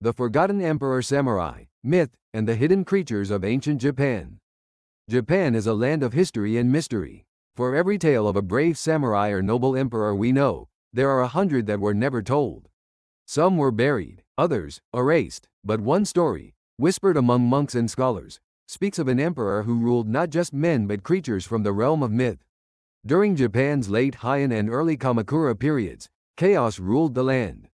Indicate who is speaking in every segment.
Speaker 1: The Forgotten Emperor Samurai, Myth, and the Hidden Creatures of Ancient Japan. Japan is a land of history and mystery. For every tale of a brave samurai or noble emperor we know, there are 100 that were never told. Some were buried, others erased, but one story, whispered among monks and scholars, speaks of an emperor who ruled not just men but creatures from the realm of myth. During Japan's late Heian and early Kamakura periods, chaos ruled the land.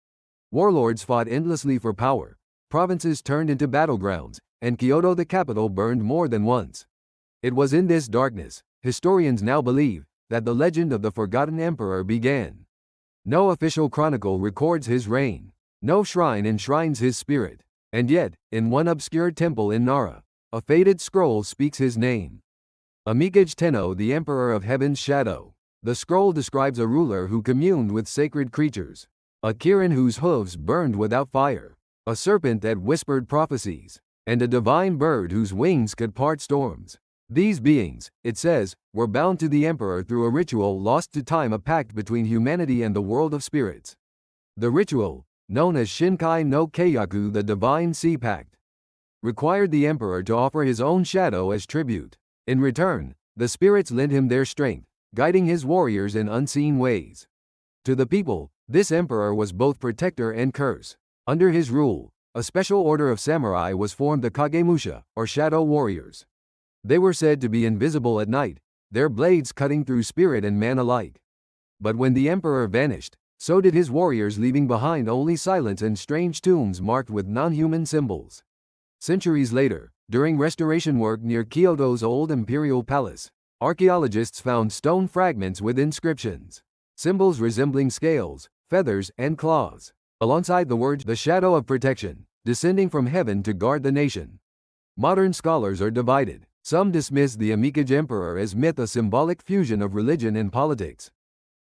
Speaker 1: Warlords fought endlessly for power, provinces turned into battlegrounds, and Kyoto the capital burned more than once. It was in this darkness, historians now believe, that the legend of the Forgotten Emperor began. No official chronicle records his reign. No shrine enshrines his spirit. And yet, in one obscure temple in Nara, a faded scroll speaks his name. Amigage Tenno, the Emperor of Heaven's Shadow. The scroll describes a ruler who communed with sacred creatures. A Kirin whose hooves burned without fire. A serpent that whispered prophecies. And a divine bird whose wings could part storms. These beings, it says, were bound to the emperor through a ritual lost to time, a pact between humanity and the world of spirits. The ritual, known as Shinkai no Keiyaku, the Divine Sea Pact, required the emperor to offer his own shadow as tribute. In return, the spirits lent him their strength, guiding his warriors in unseen ways. To the people, this emperor was both protector and curse. Under his rule, a special order of samurai was formed, the Kagemusha, or shadow warriors. They were said to be invisible at night, their blades cutting through spirit and man alike. But when the emperor vanished, so did his warriors, leaving behind only silence and strange tombs marked with non-human symbols. Centuries later, during restoration work near Kyoto's old imperial palace, archaeologists found stone fragments with inscriptions, symbols resembling scales, feathers, and claws, alongside the word "the shadow of protection," descending from heaven to guard the nation. Modern scholars are divided. Some dismiss the Amigage Emperor as myth, a symbolic fusion of religion and politics.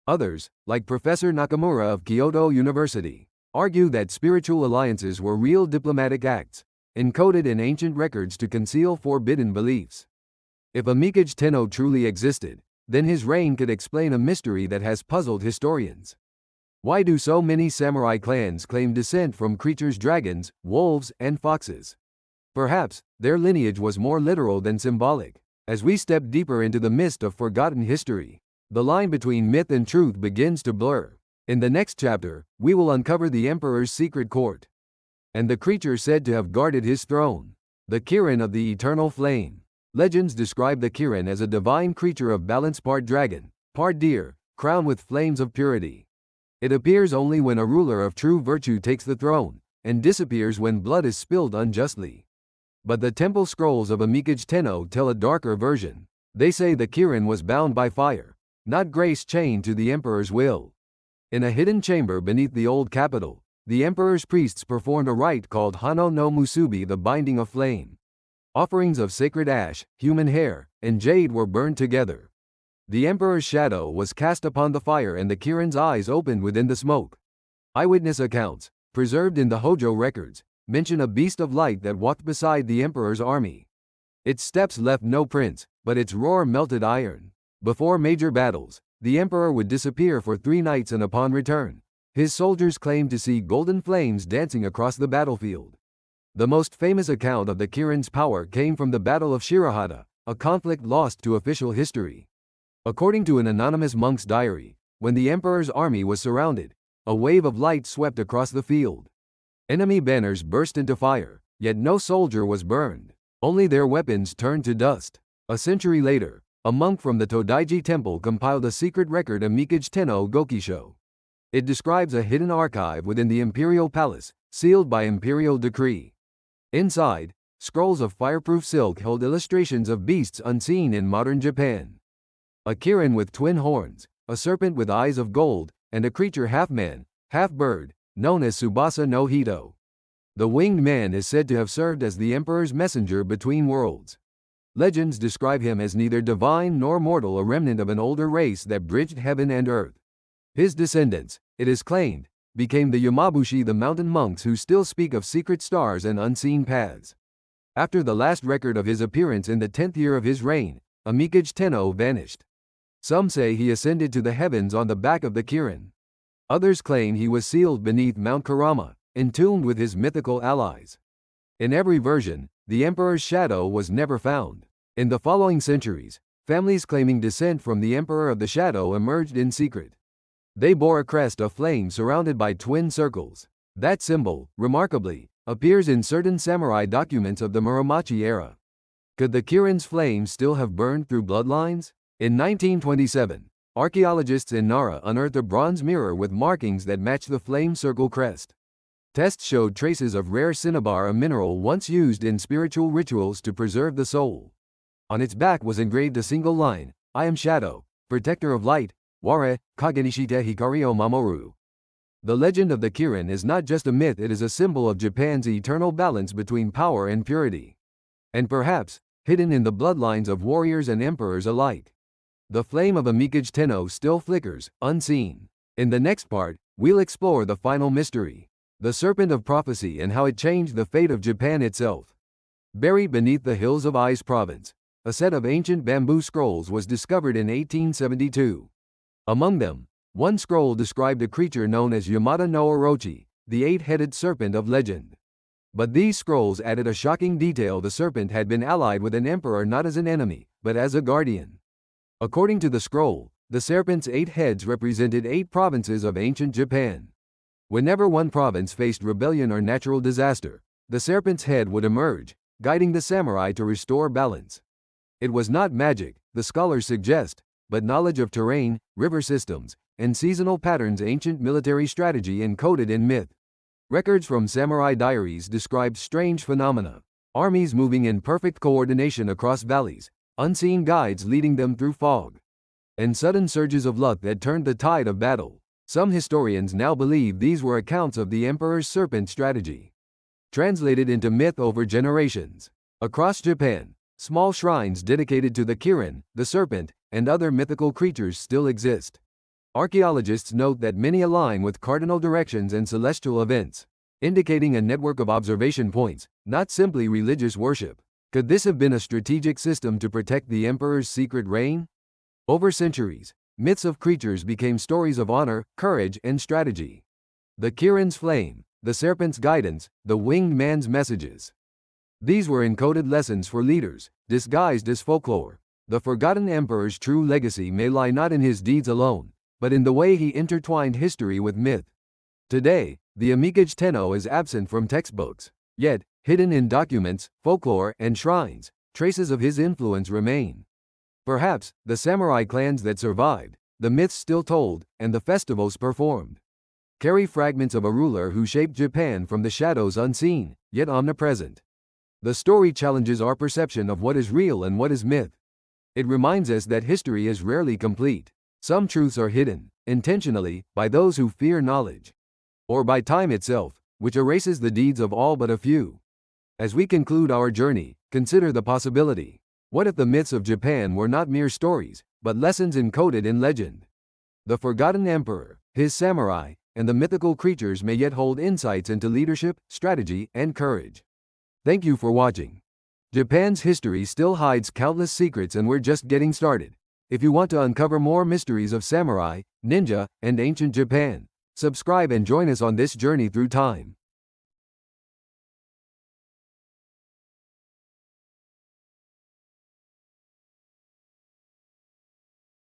Speaker 1: Others, like Professor Nakamura of Kyoto University, argue that spiritual alliances were real diplomatic acts, encoded in ancient records to conceal forbidden beliefs. If Amigage Tenno truly existed, then his reign could explain a mystery that has puzzled historians. Why do so many samurai clans claim descent from creatures, dragons, wolves, and foxes? Perhaps, their lineage was more literal than symbolic. As we step deeper into the mist of forgotten history, the line between myth and truth begins to blur. In the next chapter, we will uncover the emperor's secret court and the creature said to have guarded his throne, the Kirin of the eternal flame. Legends describe the Kirin as a divine creature of balance, part dragon, part deer, crowned with flames of purity. It appears only when a ruler of true virtue takes the throne, and disappears when blood is spilled unjustly. But the temple scrolls of Amigage Tenno tell a darker version. They say the Kirin was bound by fire, not grace, chained to the emperor's will. In a hidden chamber beneath the old capital, the emperor's priests performed a rite called Hano no Musubi, the binding of flame. Offerings of sacred ash, human hair, and jade were burned together. The emperor's shadow was cast upon the fire and the Kirin's eyes opened within the smoke. Eyewitness accounts, preserved in the Hojo records, mention a beast of light that walked beside the emperor's army. Its steps left no prints, but its roar melted iron. Before major battles, the emperor would disappear for 3 nights, and upon return, his soldiers claimed to see golden flames dancing across the battlefield. The most famous account of the Kirin's power came from the Battle of Shirahata, a conflict lost to official history. According to an anonymous monk's diary, when the emperor's army was surrounded, a wave of light swept across the field. Enemy banners burst into fire, yet no soldier was burned. Only their weapons turned to dust. A century later, a monk from the Todaiji temple compiled a secret record, Amigage Tenno Gokisho. It describes a hidden archive within the imperial palace, sealed by imperial decree. Inside, scrolls of fireproof silk held illustrations of beasts unseen in modern Japan. A Kirin with twin horns, a serpent with eyes of gold, and a creature half man, half bird, known as Tsubasa no Hito. The winged man is said to have served as the emperor's messenger between worlds. Legends describe him as neither divine nor mortal, a remnant of an older race that bridged heaven and earth. His descendants, it is claimed, became the Yamabushi, the mountain monks who still speak of secret stars and unseen paths. After the last record of his appearance in the 10th year of his reign, Amigage Tenno vanished. Some say he ascended to the heavens on the back of the Kirin. Others claim he was sealed beneath Mount Kurama, entombed with his mythical allies. In every version, the emperor's shadow was never found. In the following centuries, families claiming descent from the Emperor of the Shadow emerged in secret. They bore a crest of flame surrounded by twin circles. That symbol, remarkably, appears in certain samurai documents of the Muromachi era. Could the Kirin's flames still have burned through bloodlines? In 1927, archaeologists in Nara unearthed a bronze mirror with markings that matched the flame circle crest. Tests showed traces of rare cinnabar, a mineral once used in spiritual rituals to preserve the soul. On its back was engraved a single line, "I am Shadow, protector of light, Ware, Kagenishite Hikari o Mamoru." The legend of the Kirin is not just a myth, it is a symbol of Japan's eternal balance between power and purity. And perhaps, hidden in the bloodlines of warriors and emperors alike, the flame of a Mikage Tenno still flickers, unseen. In the next part, we'll explore the final mystery, the serpent of prophecy, and how it changed the fate of Japan itself. Buried beneath the hills of Ise province, a set of ancient bamboo scrolls was discovered in 1872. Among them, one scroll described a creature known as Yamata-no-Orochi, the eight-headed serpent of legend. But these scrolls added a shocking detail: the serpent had been allied with an emperor not as an enemy, but as a guardian. According to the scroll, the serpent's 8 heads represented 8 provinces of ancient Japan. Whenever one province faced rebellion or natural disaster, the serpent's head would emerge, guiding the samurai to restore balance. It was not magic, the scholars suggest, but knowledge of terrain, river systems, and seasonal patterns, ancient military strategy encoded in myth. Records from samurai diaries described strange phenomena: armies moving in perfect coordination across valleys, unseen guides leading them through fog, and sudden surges of luck that turned the tide of battle. Some historians now believe these were accounts of the emperor's serpent strategy, translated into myth over generations. Across Japan, small shrines dedicated to the Kirin, the serpent, and other mythical creatures still exist. Archaeologists note that many align with cardinal directions and celestial events, indicating a network of observation points, not simply religious worship. Could this have been a strategic system to protect the emperor's secret reign? Over centuries, myths of creatures became stories of honor, courage, and strategy. The Kirin's flame, the serpent's guidance, the winged man's messages. These were encoded lessons for leaders, disguised as folklore. The forgotten emperor's true legacy may lie not in his deeds alone, but in the way he intertwined history with myth. Today, the Mikage Tenno is absent from textbooks, yet, hidden in documents, folklore, and shrines, traces of his influence remain. Perhaps, the samurai clans that survived, the myths still told, and the festivals performed, carry fragments of a ruler who shaped Japan from the shadows, unseen, yet omnipresent. The story challenges our perception of what is real and what is myth. It reminds us that history is rarely complete. Some truths are hidden, intentionally, by those who fear knowledge, or by time itself, which erases the deeds of all but a few. As we conclude our journey, consider the possibility. What if the myths of Japan were not mere stories, but lessons encoded in legend? The forgotten emperor, his samurai, and the mythical creatures may yet hold insights into leadership, strategy, and courage. Thank you for watching. Japan's history still hides countless secrets, and we're just getting started. If you want to uncover more mysteries of samurai, ninja, and ancient Japan, subscribe and join us on this journey through time.